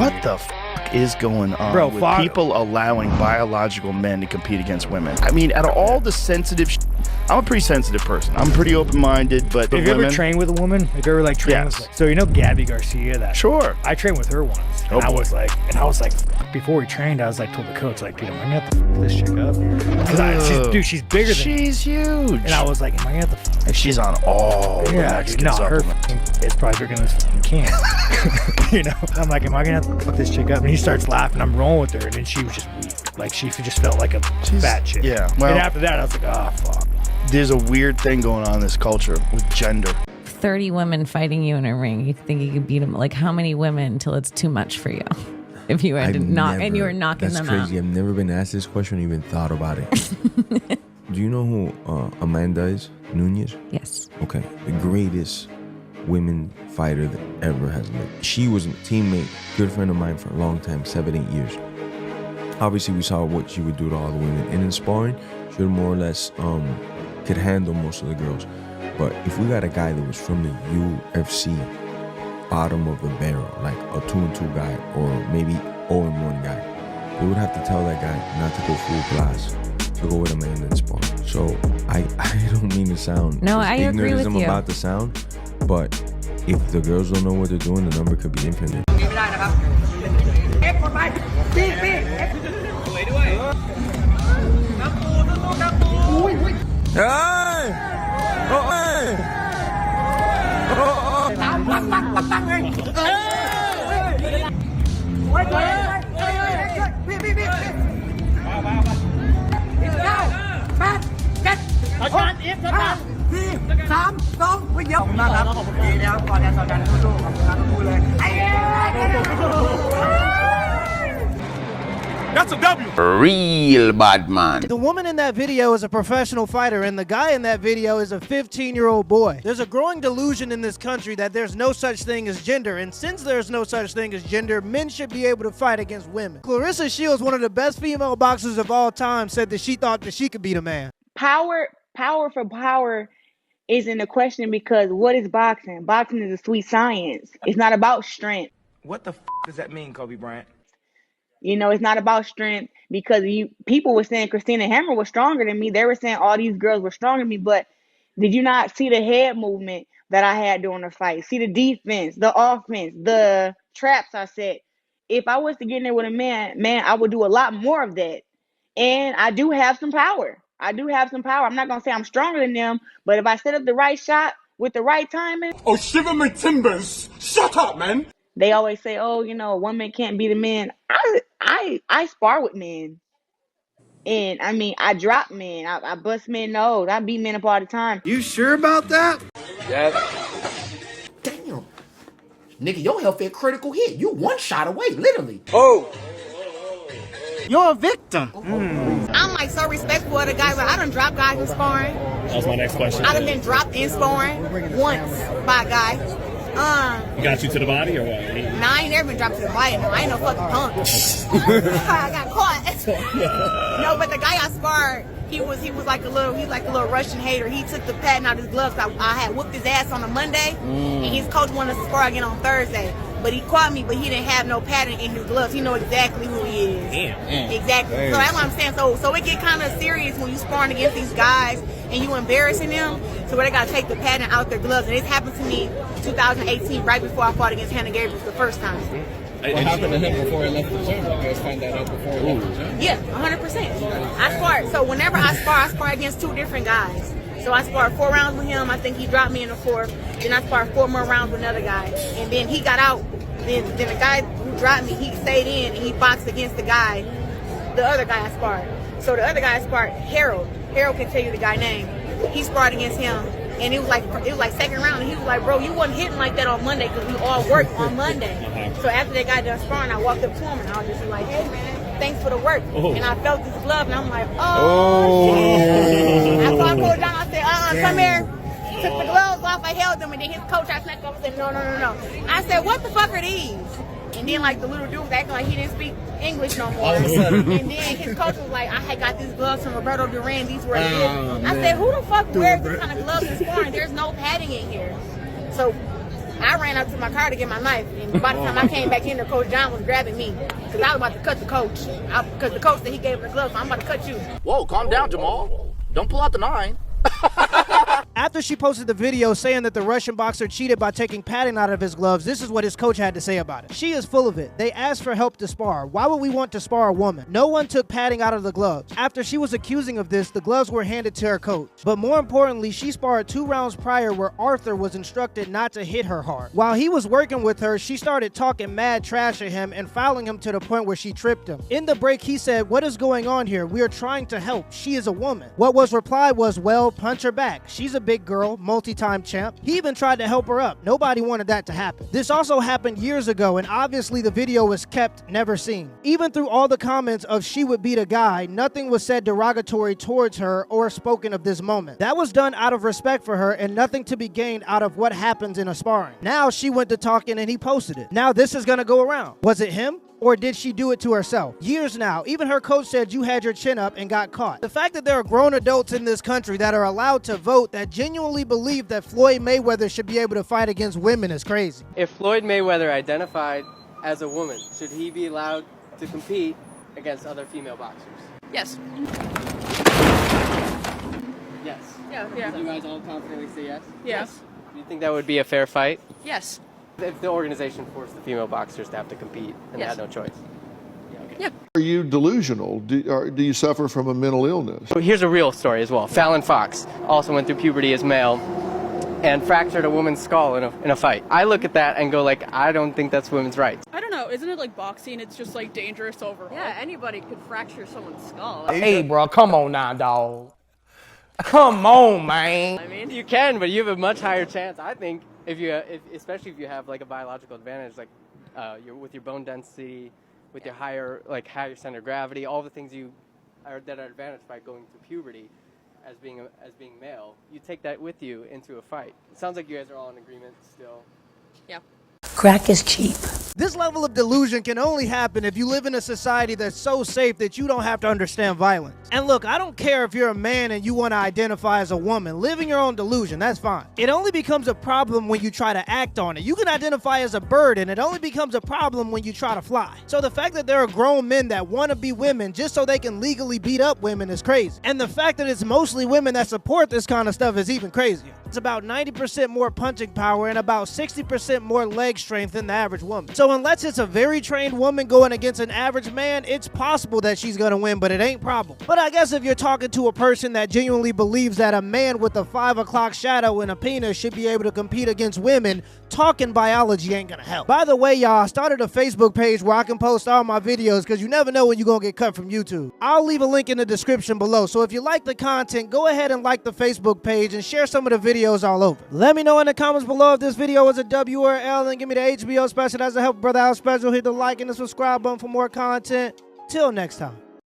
What the f is going on with people allowing biological men to compete against women? I mean, out of all the sensitive I'm a pretty sensitive person. I'm pretty open-minded, but have you ever trained with a woman? Have you ever like trained with, so you know Gabby Garcia? That sure. I trained with her once. Oh, and I was like, before we trained, I was like, told the coach, like, dude, am I gonna have to f this chick up? She's bigger than me. She's huge. And I was like, am I gonna have to f? And she's on all the Mexican supplements. It's probably bigger than this fucking can. You know? I'm like, am I gonna have to fuck this chick up? And he starts laughing. I'm rolling with her, and then she was just weak. Like she just felt like a fat chick. Yeah. Well, and after that, I was like, oh fuck. There's a weird thing going on in this culture with gender. 30 women fighting you in a ring. You think you could beat them? Like how many women until it's too much for you? If you had to knock and you were knocking them out. That's crazy. I've never been asked this question or even thought about it. Do you know who Amanda is? Nunez? Yes. Okay. The greatest women fighter that ever has lived. She was a teammate, good friend of mine for a long time, 7-8 years. Obviously, we saw what she would do to all the women. And in sparring, she would more or less could handle most of the girls. But if we got a guy that was from the UFC, bottom of the barrel, like a 2-2 guy or maybe 0-1 guy, they would have to tell that guy not to go full blast, to go with Amanda and spar. So I don't mean to sound I agree with you. about the sound, but if the girls don't know what they're doing, the number could be infinite. That's a W. Real bad man. The woman in that video is a professional fighter, and the guy in that video is a 15-year-old boy. There's a growing delusion in this country that there's no such thing as gender, and since there's no such thing as gender, men should be able to fight against women. Claressa Shields, one of the best female boxers of all time, said that she thought that she could beat a man. Power for power isn't a question, because what is boxing? Boxing is a sweet science. It's not about strength. What the does that mean, Kobe Bryant? You know, it's not about strength, because people were saying Christina Hammer was stronger than me. They were saying all these girls were stronger than me, but did you not see the head movement that I had during the fight? See the defense, the offense, the traps I set. If I was to get in there with a man, I would do a lot more of that. And I do have some power. I'm not going to say I'm stronger than them, but if I set up the right shot with the right timing. Oh, shiver my timbers. Shut up, man. They always say, oh, you know, a woman can't beat a man. I spar with men. And I mean, I drop men. I bust men nose. I beat men up all the time. You sure about that? Yeah. Damn. Nigga, your health hit critical hit. You one shot away, literally. Oh. You're a victim. I'm like so respectful of the guy, but I done dropped guys in sparring. That was my next question. I done been dropped in sparring once by a guy. Got you to the body or what? Nah, I ain't never been dropped to the body. No, I ain't no fucking punk. I got caught. No, but the guy I sparred, he was like a little Russian hater. He took the patent out of his gloves. I had whooped his ass on a Monday, and his coach wanted us to spar again on Thursday. But he caught me, but he didn't have no pattern in his gloves. He know exactly who he is. Damn. Exactly. So that's what I'm saying. So it get kind of serious when you sparring against these guys and you embarrassing them. So where they gotta take the pattern out their gloves. And this happened to me 2018, right before I fought against Hannah Gabriel the first time. What happened to him before he left the gym? You guys find that out before he left the gym? Yeah, 100%. I spar. So whenever I spar against two different guys. So I sparred 4 rounds with him. I think he dropped me in the 4th. Then I sparred 4 more rounds with another guy. And then he got out. Then the guy who dropped me, he stayed in and he boxed against the other guy I sparred. So the other guy I sparred, Harold. Harold can tell you the guy's name. He sparred against him. And it was like second round. And he was like, bro, you wasn't hitting like that on Monday because we all worked on Monday. So after they got done sparring, I walked up to him and I was just like, hey, man, thanks for the work. And I felt this glove and I'm like, oh, shit. After I pulled down, I said, come here. Took the gloves off, I held them, and then his coach, I snapped off and said, no. I said, what the fuck are these? And then, like, the little dude was acting like he didn't speak English no more. And then his coach was like, I had got these gloves from Roberto Duran. These were his. I said, who the fuck wears this kind of gloves in sparring? There's no padding in here. So I ran out to my car to get my knife, and by the time I came back in there, Coach John was grabbing me because I was about to cut the coach. Because the coach that he gave him the gloves, I'm about to cut you. Whoa, calm down, Jamal. Don't pull out the 9. After she posted the video saying that the Russian boxer cheated by taking padding out of his gloves, this is what his coach had to say about it. She is full of it. They asked for help to spar. Why would we want to spar a woman? No one took padding out of the gloves. After she was accusing of this, the gloves were handed to her coach. But more importantly, she sparred 2 rounds prior where Arthur was instructed not to hit her hard. While he was working with her, she started talking mad trash at him and fouling him to the point where she tripped him. In the break, he said, "What is going on here? We are trying to help. She is a woman." What was replied was, "Well, punch her back. She's a big girl, multi-time champ." He even tried to help her up. Nobody wanted that to happen. This also happened years ago, and obviously the video was kept never seen. Even through all the comments of she would beat a guy, nothing was said derogatory towards her or spoken of this moment. That was done out of respect for her and nothing to be gained out of what happens in a sparring. Now she went to talking and he posted it. Now this is gonna go around. Was it him? Or did she do it to herself? Years now, even her coach said you had your chin up and got caught. The fact that there are grown adults in this country that are allowed to vote that genuinely believe that Floyd Mayweather should be able to fight against women is crazy. If Floyd Mayweather identified as a woman, should he be allowed to compete against other female boxers? Yes. Yes. Yeah. You guys all confidently say yes? Yes. Do you think that would be a fair fight? Yes. If the organization forced the female boxers to have to compete and they Yes. had no choice. Yeah. Are you delusional? Do you suffer from a mental illness? So here's a real story as well. Fallon Fox also went through puberty as male and fractured a woman's skull in a fight. I look at that and go like, I don't think that's women's rights. I don't know. Isn't it like boxing? It's just like dangerous overall. Yeah, anybody could fracture someone's skull. Hey, bro, come on now, dog. Come on, man. I mean, you can, but you have a much higher chance, I think, especially if you have like a biological advantage, like with your bone density, with your higher center of gravity, all the things that are advantaged by going through puberty as being male. You take that with you into a fight. It sounds like you guys are all in agreement still. Yeah. Crack is cheap. This level of delusion can only happen if you live in a society that's so safe that you don't have to understand violence. And look, I don't care if you're a man and you want to identify as a woman. Living your own delusion, that's fine. It only becomes a problem when you try to act on it. You can identify as a bird, and it only becomes a problem when you try to fly. So the fact that there are grown men that want to be women just so they can legally beat up women is crazy. And the fact that it's mostly women that support this kind of stuff is even crazier. It's about 90% more punching power and about 60% more leg strength than the average woman. So unless it's a very trained woman going against an average man, it's possible that she's gonna win, but it ain't probable. But I guess if you're talking to a person that genuinely believes that a man with a 5 o'clock shadow and a penis should be able to compete against women, talking biology ain't gonna help. By the way, y'all, I started a Facebook page where I can post all my videos because you never know when you're gonna get cut from YouTube. I'll leave a link in the description below, so if you like the content, go ahead and like the Facebook page and share some of the videos all over. Let me know in the comments below if this video was a W or L, and give me the HBO special. That's a help brother out special. Hit the like and the subscribe button for more content. Till next time.